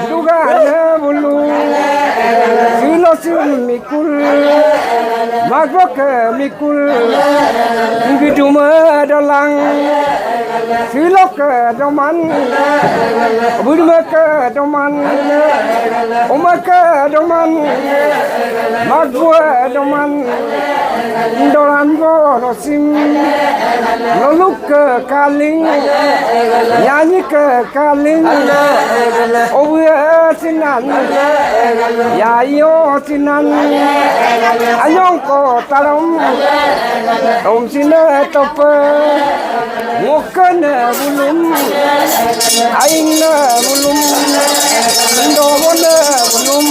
Duga bulu Silosin mikul Magwak mikul Ngiduma dalang Silok doman Budmak doman Umak doman Magwa doman Doran rosim Loluk kaling Nyanyi kaling Owe sinan Ya yo sinan Anyong ko tarom Om sina tope Ngokan bulum Aing bulum Ndobon bulum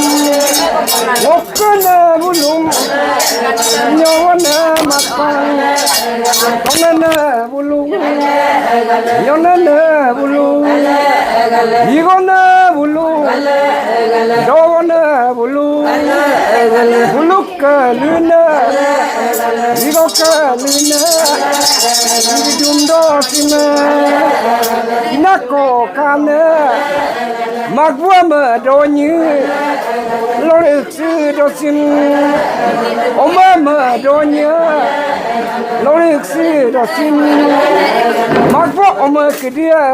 Ngokan bulum Nyawan makang Kongan bulum Yonan bulum Igona bulu, dona bulu, buluk luna, igok luna, idundo sina, inako kana, magwam donyi, lorik dosin, omam donya, lorik dosin, magwa omak dia.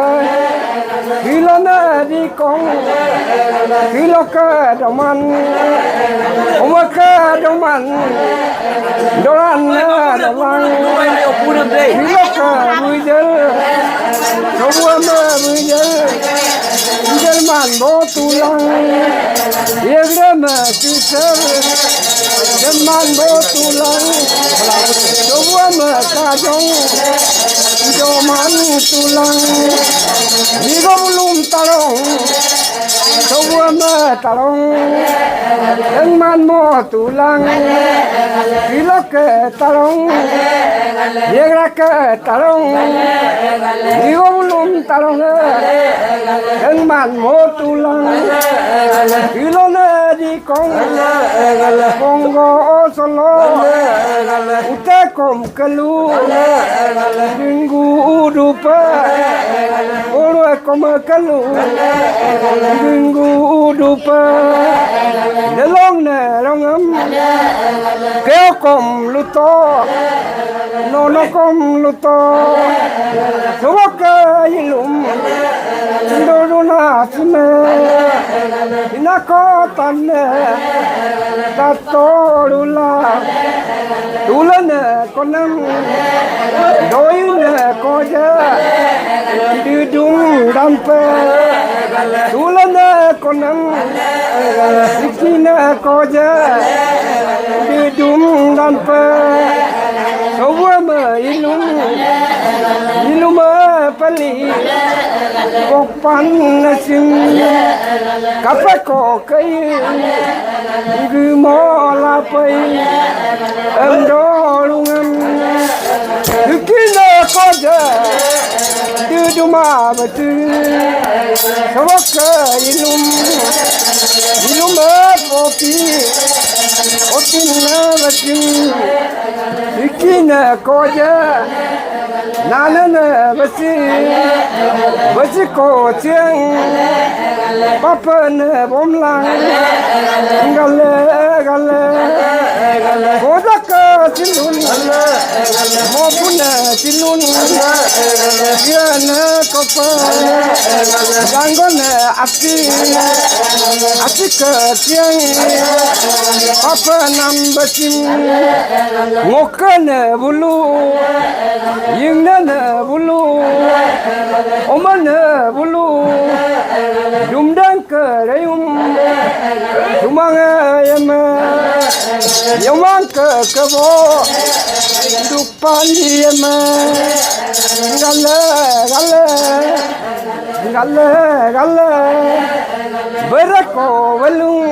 Hilana di kong Hiloka doman Omaka doman Dorana doman Hiloka bujel Sobuama bujel Jerman bo tulang Yegrama kisar Jerman bo tulang Sobuama kajong Joman tulang Higo belum tarong Sobuama tarong Jerman mo tulang Hilok tarong Yegrak tarong Higo belum tarong Jerman mo tulang Hilona di kong Kongo solo Utekom kelu Minggu dupa Ulu kom kelu Minggu dupa Nelong nelongam Keo kom luto Nono kom luto Subaka ilum Indoruna sime Inako tanne Tatorula Dulane konam Doine koja Dudung dampe Dulane konam Sikina koja Dudung dampe Sobuama iluma pali Kokpan nasim Kapako kai Gumo lapai Endorungan Dukina koja Duduma batu Sawaka iluma kopi Otina batu Dukina koja Nana basi ko tiang papa ne bomlang gale koda ka tilun mopuna tilun yana kopa gangona api ka tiang papa nam basim ngokana bulu Yingna bulu, omana bulu, dumdang kerayum, dumanga yama, yamang kebo, dupan yama, gala, berako balung,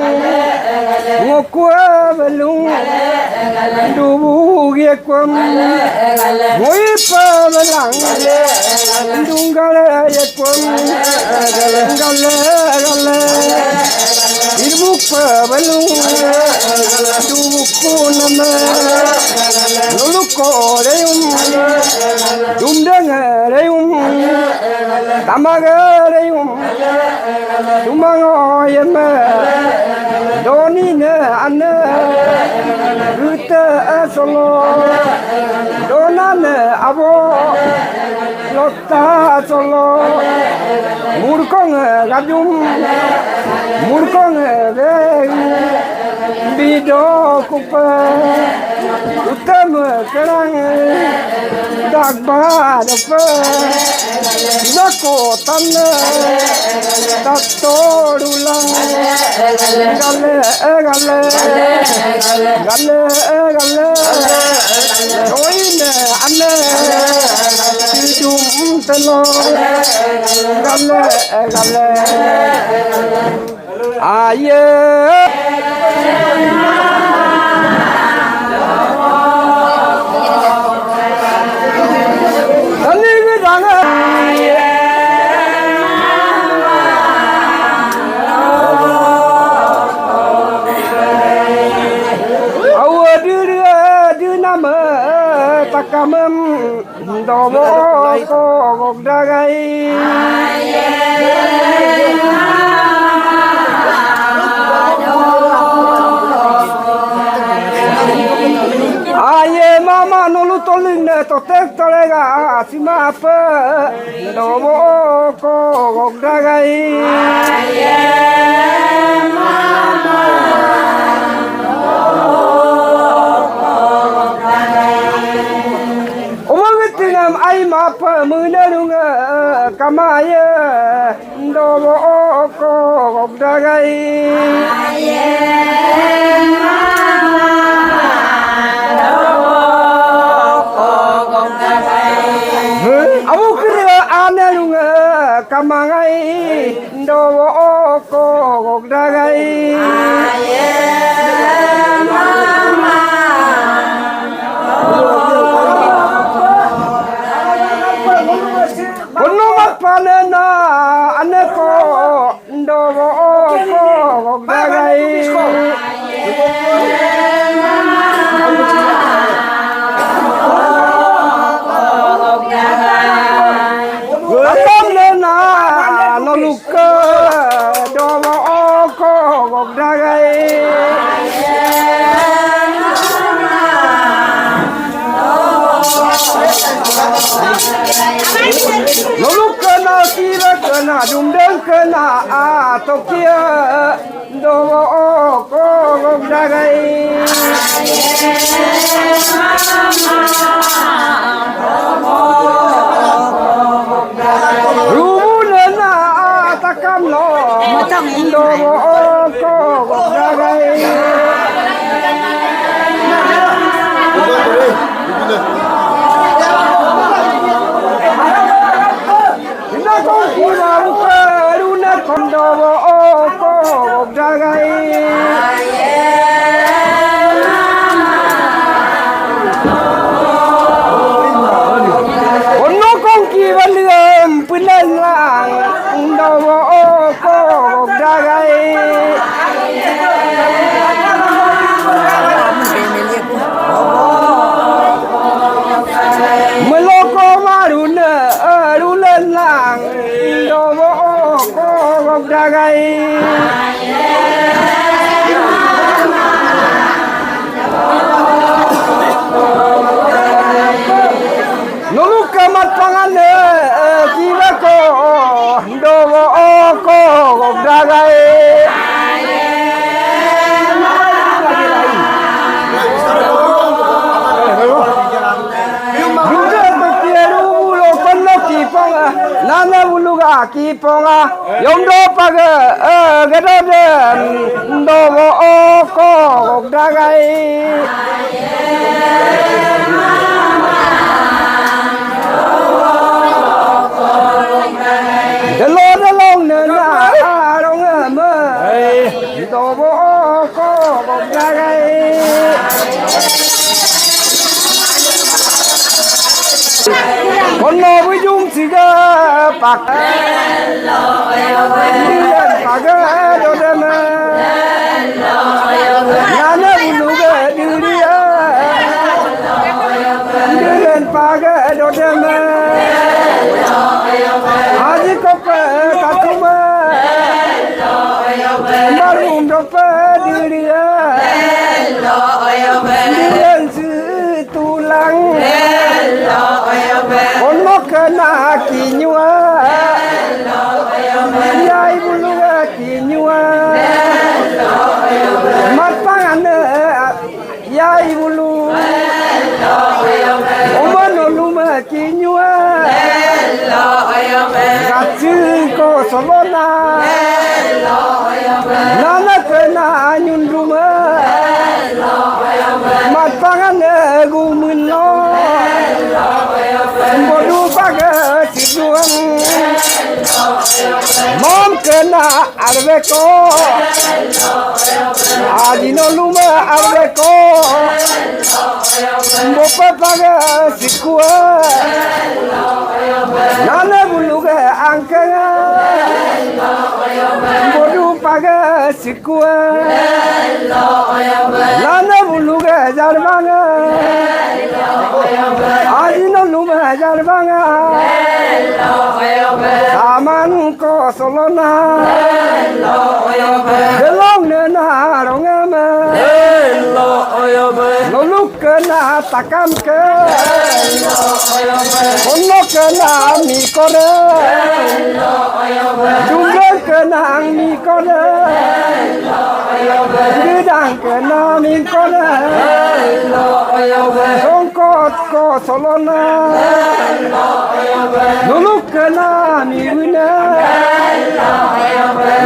ngokwa balung, dubu yekwam. Moi pa malang dungale yekwam gale irbuk pa balung duku nama luluko reum dumdang reum Tamagarium, Tumangoyam, Donina, Anna, Ruta Solo, Donana, Abo, Lotta Solo, Murkong, Gadum, Murkong, Bido Kupa, Utam, Kerang, Dagba, the Nako Tanna, Tatorula, Gale, Join, Anna, Tidum, Telo, Gale, Aye. Takamam domo ko gogdagai aye mama nolu toling ne to tek tolega asima apa domo ko gogdagai aye mama ai mà phở mưa nè đúng cam ai đồ bộ cô gọc ra gây ông cứ ăn nè đúng cam ai đồ bộ cô gọc ra gây Panena aneko ndogo ko gagai Panena noluka ndogo ko gagai Lolukana kira kana dumdeng kana tokia dogo ko gogdagai Rumuna takam lo dogo ko gogdagai Kondowo ko gogdagai Onno kongki walem pilang kondowo ko gogdagai Meloko maruna rulen lang kondowo gogdagai Noluka matpangane kira ko dogo ko gogdagai Nana buluga kiponga yomdo paga gadade ndogo ko gogdagai Delo long na rong ma ndogo ko gogdagai Con nó với dung chỉ có bạc bạc đồ đêm nhà nó bulu cái đi đi lên bạc đồ đêm kena kinyua yai bulu kinyua matang yai bulu omano luma kinyua gachi ko solona nana kena nyunduma matang gumino bodu baga tiduan mom kena arbeko adino luma arbeko bopa baga sikua nana buluga angkara bodu baga sikua nana buluga jarbanga adino luma jarbanga taman ko solona delong na rongama loluk na takam ke onok na mi kore jumlah kena mi kore gudang kena mi kore songkot ko solona loluk kena mi buna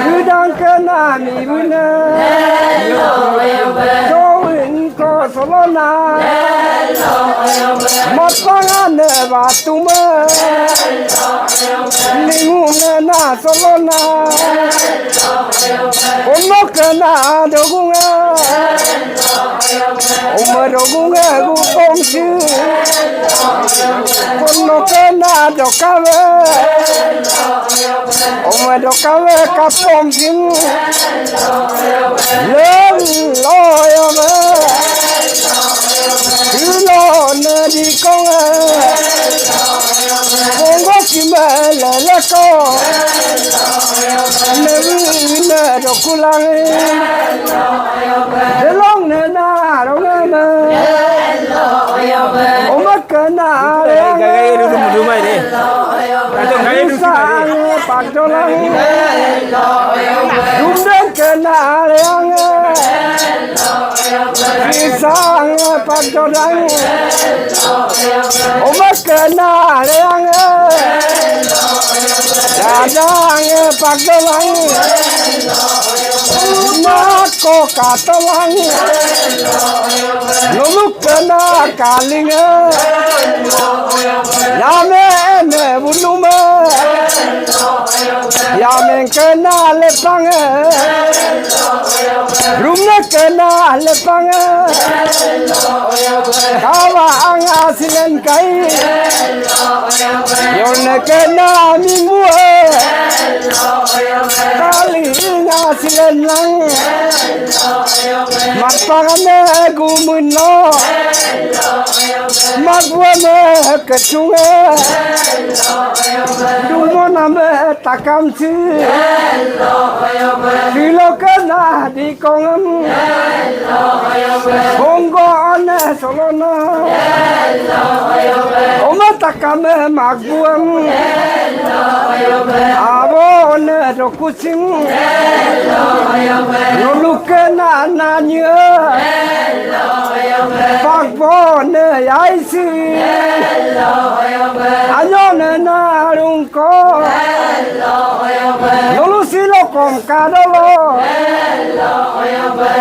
gudang kena mi buna join ko solona matpangan batuma ningum na solona onok na dogunga omarogunga gupongsi onok na dokave omadokawe kapongsi lel loyama lo na di konga kongo kimala lako na dokulang delong na rongama omakana gaya rumah ini. Atau gaya sang pagdolang dumden kena leang sang pagdolang omakana leang dadang pagdolang nako katolang luluk kena kalinga yamen buluma yamen kena lepang rumna kena lepang kawa angasilen kai yon kena minggu kali ngasilen lang matpangane gumuno magwane kechunga dumoname takamchi dilokana dikongam bongo ane solona omatakame magbuam abone dokusim lolukena nanya pagbone yaisi anyone narungko lolusilo kom kadalo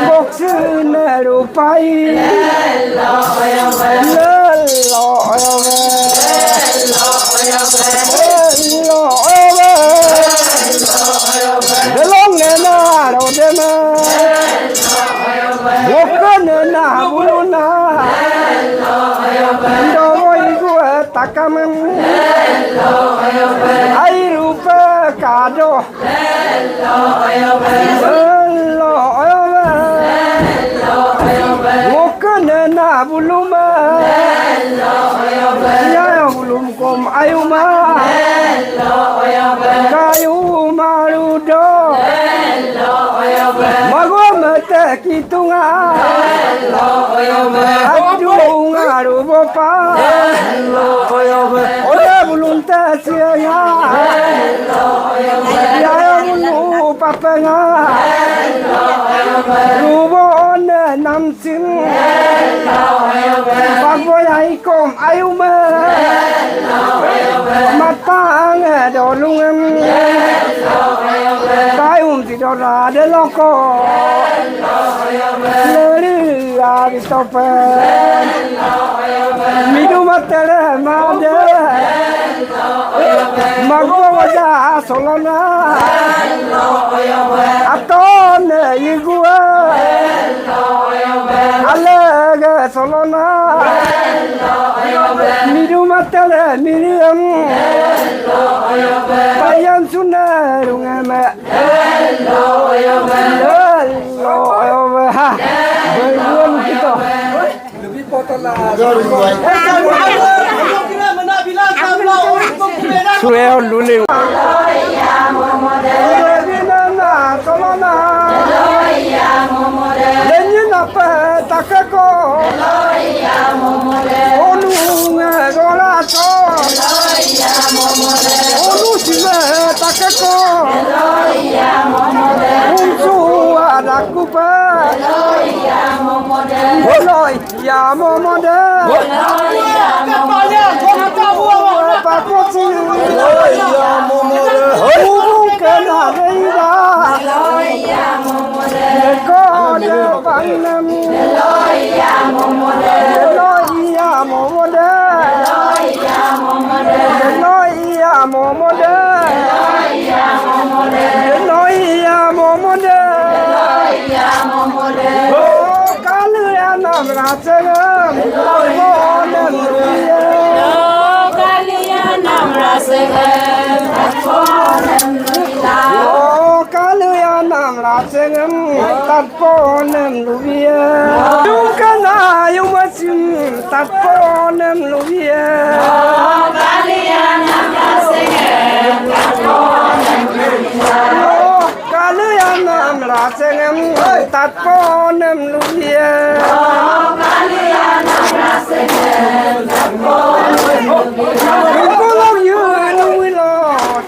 boksine rupai delong nena rodema wokana buluna ndoi gua takamam ai rupa kado wokana buluma ya bulum kom ayuma kayu marudo magomete kitunga adunga rubopa oya bulunte siya Yayamulu papanga Rubon nam sin Pagboyay kom ayume Matang dolungem Tayum ti dora de loko Leri ari tope Midu matele made Magwaja solona Aton igua Alega solona Midu matele miriam Payan sunarungame Berbuan kita lebih potola Sureo luling Lenyin apa takako Onunga golato Onu sile takako Unsu adakupa Oloi ya momode Pakoti Oloi ya momode Kena reida Kode panam Oloi ya momode Oloi ya momode Oloi ya momode Oloi ya momode Oh kalu ya nam rasegam Monem luye Oh kalu ya nam rasegam Oh kalu ya nam rasegam Tatponem luye Yukana yumasim Tatponem luye Oh kalu ya nam rasegam Tatponem luye Oh kalu ya nam rasegam Tatponem luye Oh kalu ya nam rasegam Tatponem luye Kulang yun wilo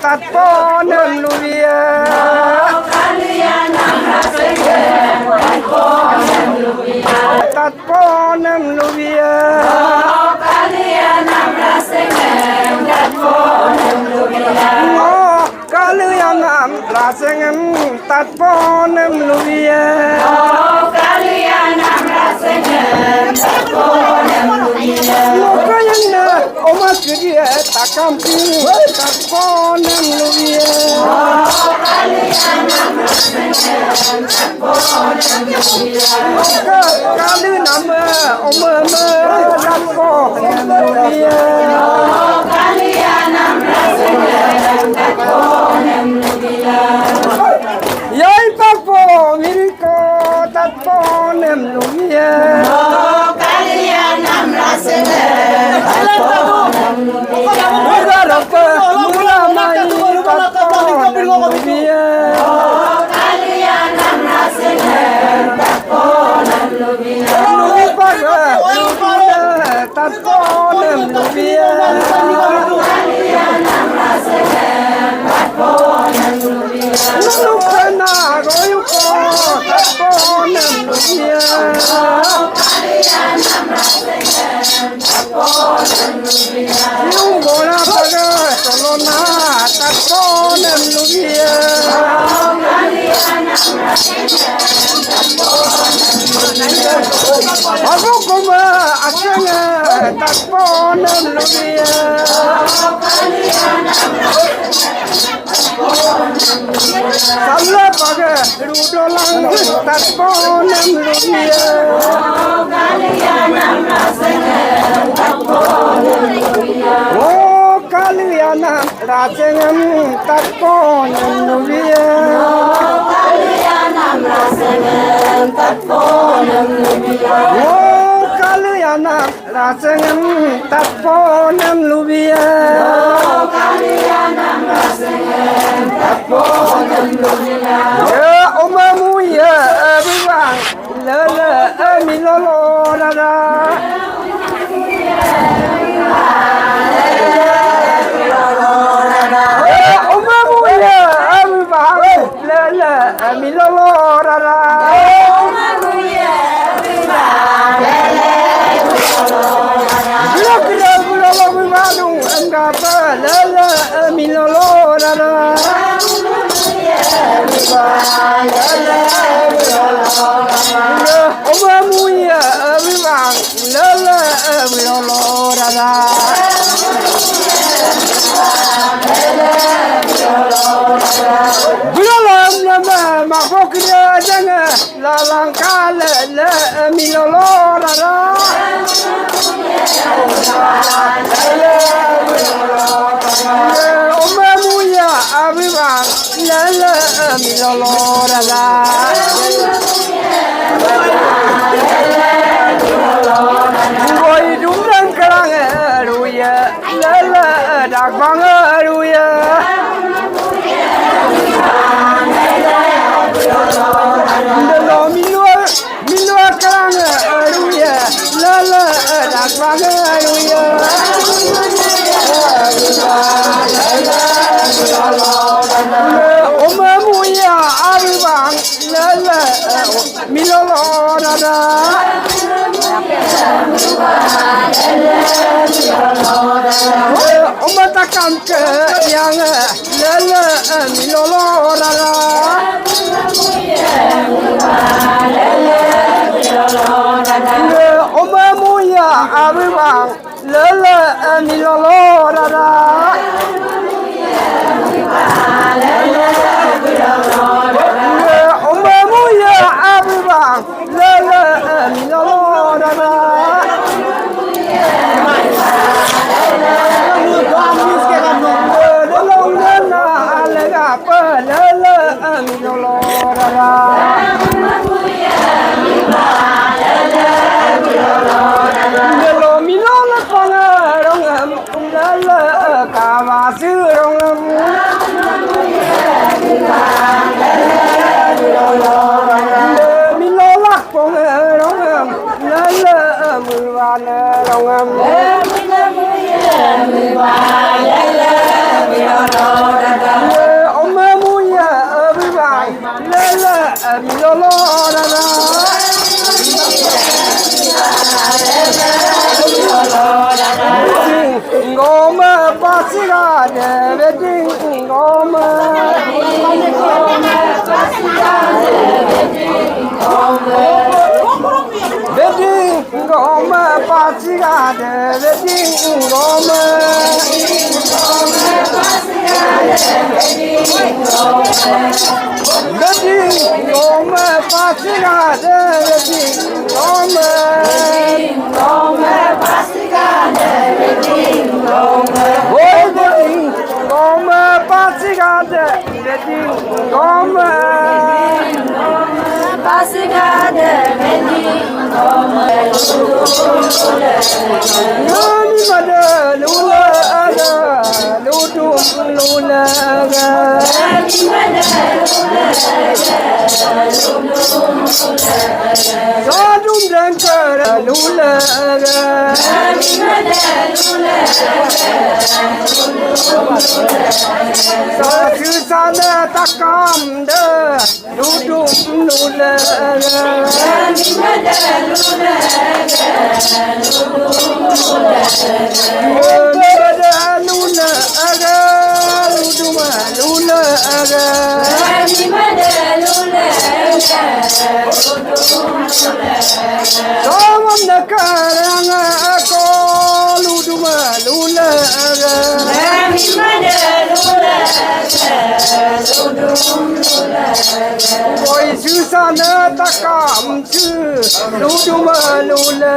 Tatponem luye Oh kalu ya nam rasegam Tatponem luye Tatponem luye Oh kalu ya nam rasegam Tatponem luye Oh kalu ya nam rasegam Tatponem luye Oh kalu ya nam rasegam Tatponem luye Mokayana omas gede takampi Tatponem luye Oh kalu ya nam rasegam Tatponem luye Kalu nama omama Tatponem luye Oh kalu ya nam rasegam Tatponem luye Yai papo miriko Tatponem luye Oh kalu ya nam rasegam Tatponem luye Mula rapa mula mai Tatponem luye Oh kalu ya nam rasegam Tatponem luye Lupa ke Tatponem luye Oh kalu ya nam rasegam Tatponem luye Lupa na goyuko Tatponem luye Oh kalu ya nam rasegam Tatponem luye Yung gona paga solona Tatponem luye Oh kalu ya nam rasegam Tatponem luye Ako kuma asyanga Tatponem luye Oh kalu ya nam rasegam Tatponem luye Samla paga rudolang Tatponem luye Oh kalu ya nam rasegam Tatponem luye Oh kalu ya nam rasegam Tatponem luye Oh kalu ya nam rasegam Tatponem luye Oh kalu ya nam rasegam Tatponem luye Oh kalu ya nam rasegam Tatponem luye Ya omamu ya bang la la mi lo lo la la la mi lo lo ra ra Nga pa la la mi lo lo ra ra Oma mu ya mi ma la la mi lo lo ra ra Bula la ma fokra janga la lang ka la mi lo lo ra ra Oma muya abiba la la mi lo lo ra la Ngồi đúng đang krang ruya la la dak bang ruya Lo mi lo krang ruya la la dak bang ruya Oma muya abang la la mi lo lo ra ra Oma takkan ke yang la la mi lo lo ra ra Oma muya abang la la mi lo lo ra ra Oma muya abang la la mi lo lo ra ra Ngoma pasiga de wedding ngoma wedding ngoma pasiga de wedding ngoma wedding ngoma pasiga de wedding ngoma Goma pasigade wedding goma pasigade wedding goma Nani mada lula aga ludum lula aga Nani mada lula aga ludum lula aga Sadum dankar lula aga Nani mada lula Sa sana takam de ludum lula Nani mada lula ludum lula mada lula aga ludum lula aga Nani mada lula ludum lula Somam nakaranga ko ludum lula aga Nani mada lula Oi susana takam chu ludum lula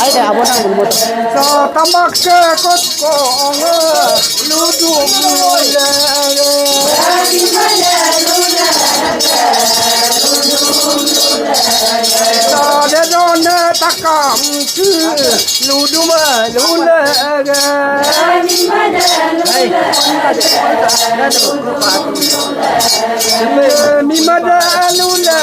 Ai dah abon ang lumot Sa tamak ke kot ko ludum lula Sa de don takam chu ludum lula Mi mada lula